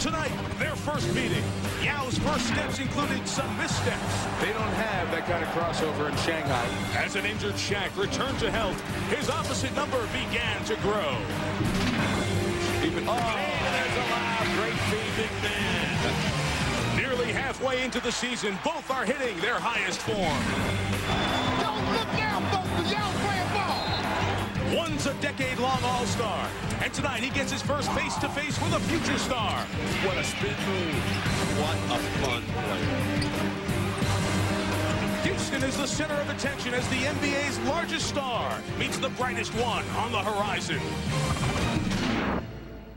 Tonight, their first meeting. Yao's first steps included some missteps. They don't have that kind of crossover in Shanghai. As an injured Shaq returned to health, his opposite number began to grow. There's a lob. Great feed, big man. Nearly halfway into the season, both are hitting their highest form. Don't look now, folks, Yao playing ball. One's a decade-long all-star, and tonight he gets his first face-to-face with a future star. What a spin move. What a fun player. Houston is the center of attention as the NBA's largest star meets the brightest one on the horizon.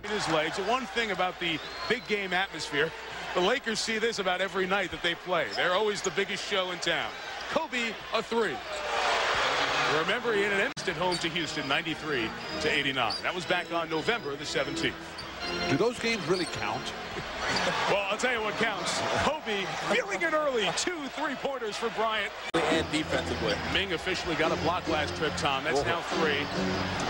His legs. One thing about the big game atmosphere, the Lakers see this about every night that they play. They're always the biggest show in town. Kobe, a three. Remember, he had an instant home to Houston, 93-89. That was back on November the 17th. Do those games really count? Well, I'll tell you what counts. Kobe feeling it early. 2 3-pointers for Bryant. And defensively. Ming officially got a block last trip, Tom. That's now 3.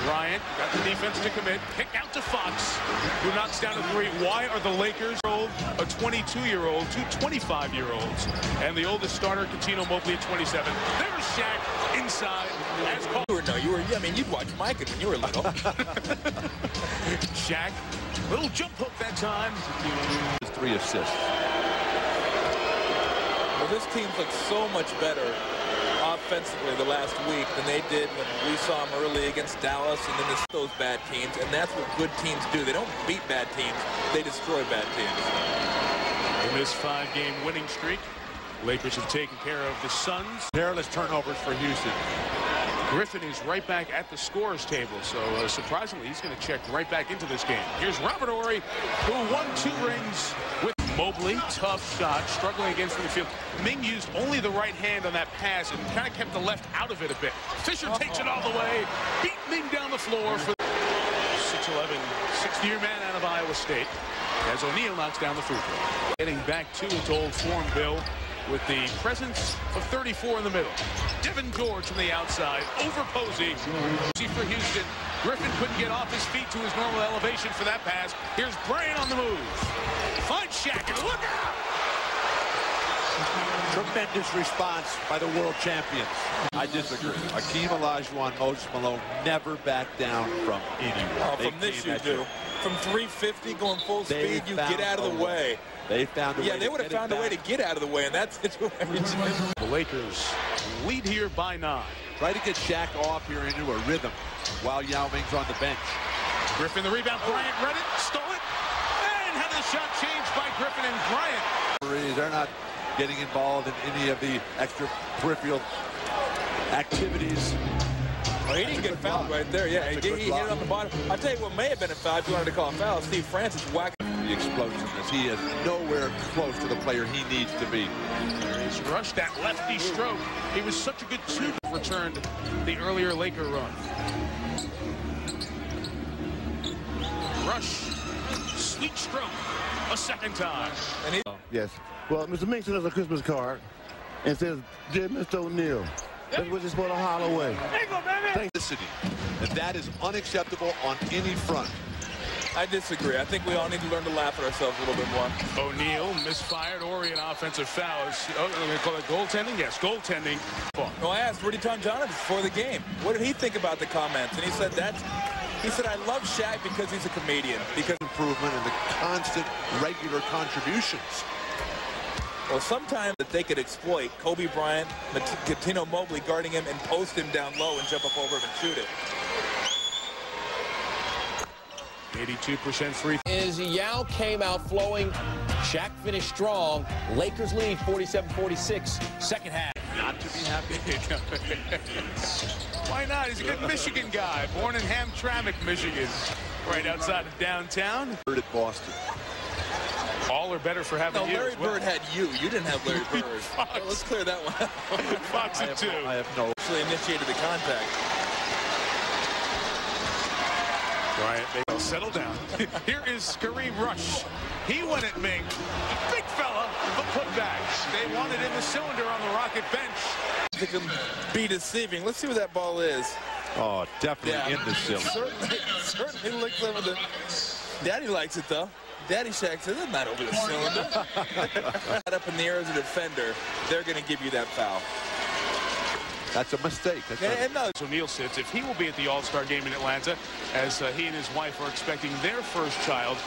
Bryant got the defense to commit. Kick out to Fox, who knocks down a 3. Why are the Lakers a 22-year-old, 2 25-year-olds? And the oldest starter, Cuttino Mobley, at 27. There's Shaq inside as called. I mean, you'd watch Micah when you were little. Shaq, little jump hook that time. 3 assists. Well, this team's looked so much better offensively the last week than they did when we saw them early against Dallas and then those bad teams. And that's what good teams do. They don't beat bad teams. They destroy bad teams. In this 5-game winning streak, Lakers have taken care of the Suns. Perilous turnovers for Houston. Griffin is right back at the scorer's table, so surprisingly, he's going to check right back into this game. Here's Robert Horry, who won 2 rings with Mobley. Tough shot, struggling against the field. Ming used only the right hand on that pass and kind of kept the left out of it a bit. Fisher takes it all the way, beat Ming down the floor for 6'11", 60-year man out of Iowa State, as O'Neal knocks down the free throw. Getting back to its old form, Bill, with the presence of 34 in the middle. Devin George from the outside, over Posey. For Houston, Griffin couldn't get off his feet to his normal elevation for that pass. Here's Bryant on the move. Finds Shaq, and look out! Tremendous response by the world champions. I disagree. Akeem Olajuwon, Moses Malone never back down from anyone. From this you do. From 350 going full speed, you get out of the way. They found a way. Yeah, they would have found a way to get out of the way in that situation. The Lakers lead here by 9. Try to get Shaq off here into a rhythm while Yao Ming's on the bench. Griffin, the rebound. Bryant read it, stole it, and had the shot changed by Griffin and Bryant. They're not getting involved in any of the extra peripheral activities. Well, he didn't get fouled right there. Yeah, he hit it on the bottom. I'll tell you what may have been a foul if you wanted to call a foul. Steve Francis whacked the explosiveness. He is nowhere close to the player he needs to be. There is Rush, that lefty stroke. He was such a good 2 returned the earlier Laker run. Rush, sweet stroke, a second time. And Yes. Well, Mr. Ming sent us a Christmas card and says, "Dear Mr. O'Neal." That's what you're supposed to holler away. And that is unacceptable on any front. I disagree. I think we all need to learn to laugh at ourselves a little bit more. O'Neal misfired. Ori, an offensive foul. Oh, we're going to call it goaltending? Yes, goaltending. Well, I asked Rudy Tonjanovich before the game, what did he think about the comments? And he said I love Shaq because he's a comedian. Because improvement and the constant, regular contributions. Well, sometimes that they could exploit Kobe Bryant, Cuttino Mobley guarding him and post him down low and jump up over him and shoot it. 82% free. Is Yao came out flowing. Shaq finished strong. Lakers lead 47-46. Second half. Not to be happy. Why not? He's a good Michigan guy. Born in Hamtramck, Michigan. Right outside of downtown. Bird at Boston. All are better for having you. Larry Bird had you. You didn't have Larry Bird. Well, let's clear that one. Fox at 2. I have no. Actually initiated the contact. Bryant, they settle down. Here is Kareem Rush. He went at Ming. Big fella, but put back. They want it in the cylinder on the Rocket bench. It can be deceiving. Let's see what that ball is. Oh, definitely in the cylinder. Certainly looks over the... Daddy likes it, though. Daddy Shaq says, I'm not over the cylinder. Up in the air as a defender, they're going to give you that foul. That's a mistake. No. So O'Neal sits. If he will be at the All-Star game in Atlanta, as he and his wife are expecting their first child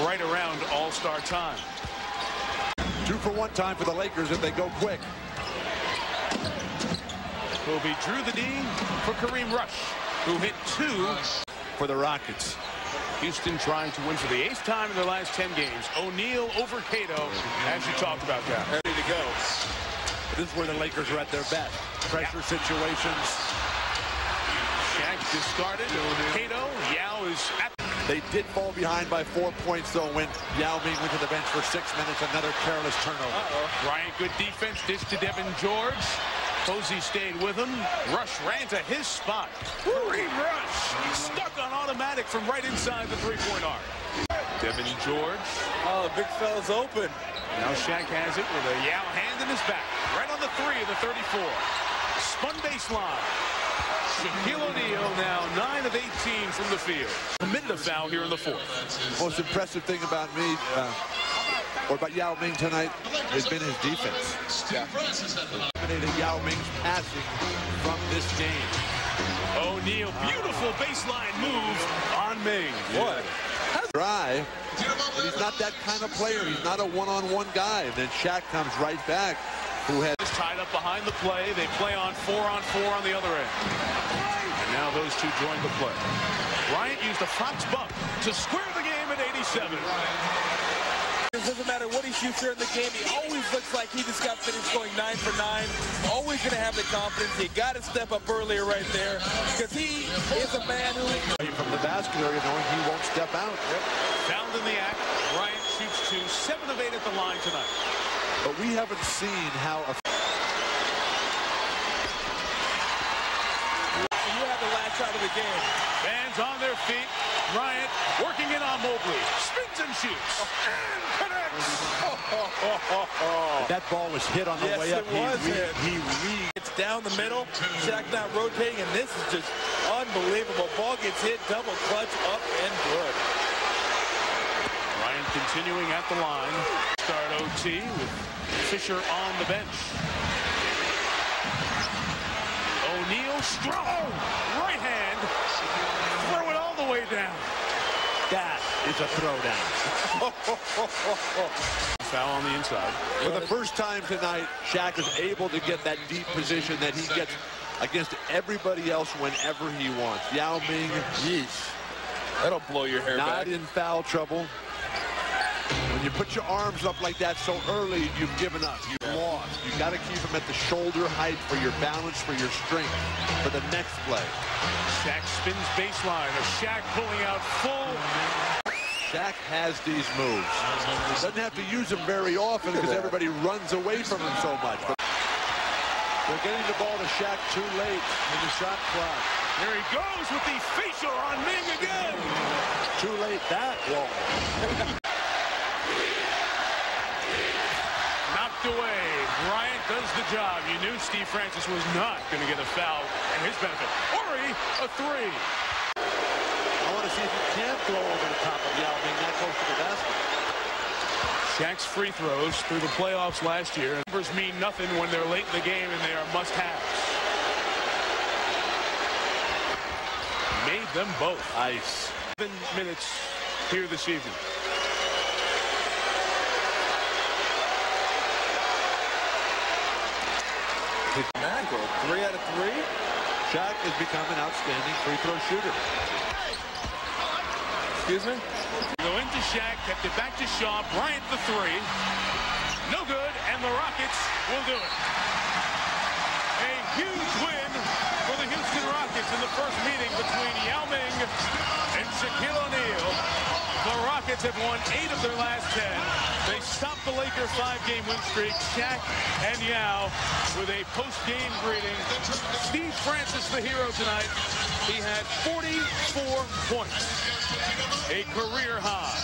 right around All-Star time. 2-for-1 time for the Lakers if they go quick. Kobe drew the D for Kareem Rush, who hit 2 for the Rockets. Houston trying to win for the 8th time in their last 10 games. O'Neal over Cato, as you talked about, John. Ready to go. This is where the Lakers are at their best. Pressure situations. Shaq discarded. Cato, Yao is at. They did fall behind by 4 points, though, when Yao Ming went to the bench for 6 minutes. Another careless turnover. Bryant, good defense. Dish to Devin George. Posey stayed with him. Rush ran to his spot. Kareem Rush stuck on automatic from right inside the three-point arc. Devin George. Oh, big fella's open. Now Shaq has it with a Yao hand in his back. Right on the 3 of the 34. Spun baseline. Shaquille O'Neal now 9 of 18 from the field. Committed a foul here in the 4th. Most impressive thing about me, or about Yao Ming tonight, has been his defense. Eliminated Yao Ming's passing from this game. O'Neal, beautiful baseline move on Ming. What? Drive, but he's not that kind of player. He's not a one-on-one guy. And then Shaq comes right back, who has tied up behind the play. They play on 4-on-4 on the other end. And now those two join the play. Bryant used a Fox buck to square the game at 87. It doesn't matter what he shoots here in the game. He always looks like he just got finished going 9 for 9. Always going to have the confidence. You got to step up earlier right there because he is a man who... From the basket area, knowing he won't step out. Found in the act. Bryant shoots 2, 7 of 8 at the line tonight. But we haven't seen how... You have the last shot of the game. Fans on their feet. Bryant working in on Mobley. Spins and shoots. And connects. That ball was hit on the way up. It's down the middle. Shaq not rotating, and this is just unbelievable. Ball gets hit, double clutch, up and good. Bryant continuing at the line. Start OT with Fisher on the bench. O'Neal strong. Right hand. Throw it all the way down. That is a throwdown. Foul on the inside. For the first time tonight, Shaq is able to get that deep position that he gets against everybody else whenever he wants. Yao Ming, yeesh. That'll blow your hair back. Not in foul trouble. When you put your arms up like that so early, you've given up. You've lost. You got to keep them at the shoulder height for your balance, for your strength, for the next play. Shaq spins baseline. A Shaq pulling out full. Shaq has these moves. Doesn't have to use them very often because everybody runs away from him so much. But they're getting the ball to Shaq too late in the shot clock. There he goes with the facial on Ming again. Too late that wall. Knocked away. Bryant does the job. You knew Steve Francis was not going to get a foul in his benefit. Ori, a 3. I want to see if he can throw over the top of Yao Ming that close to the basket. Shaq's free throws through the playoffs last year. Numbers mean nothing when they're late in the game and they are must-haves. Made them both. Ice. 7 minutes here this evening. Mackerel, 3 out of 3. Shaq has become an outstanding free throw shooter. Excuse me? Go into Shaq, kept it back to Shaw. Bryant the 3. No good, and the Rockets will do it. A huge win for the Houston Rockets in the first meeting between Yao Ming and Shaquille O'Neal. The Rockets have won 8 of their last 10. They stopped the Lakers' 5-game win streak. Shaq and Yao with a post-game greeting. Steve Francis, the hero tonight. He had 44 points, a career high.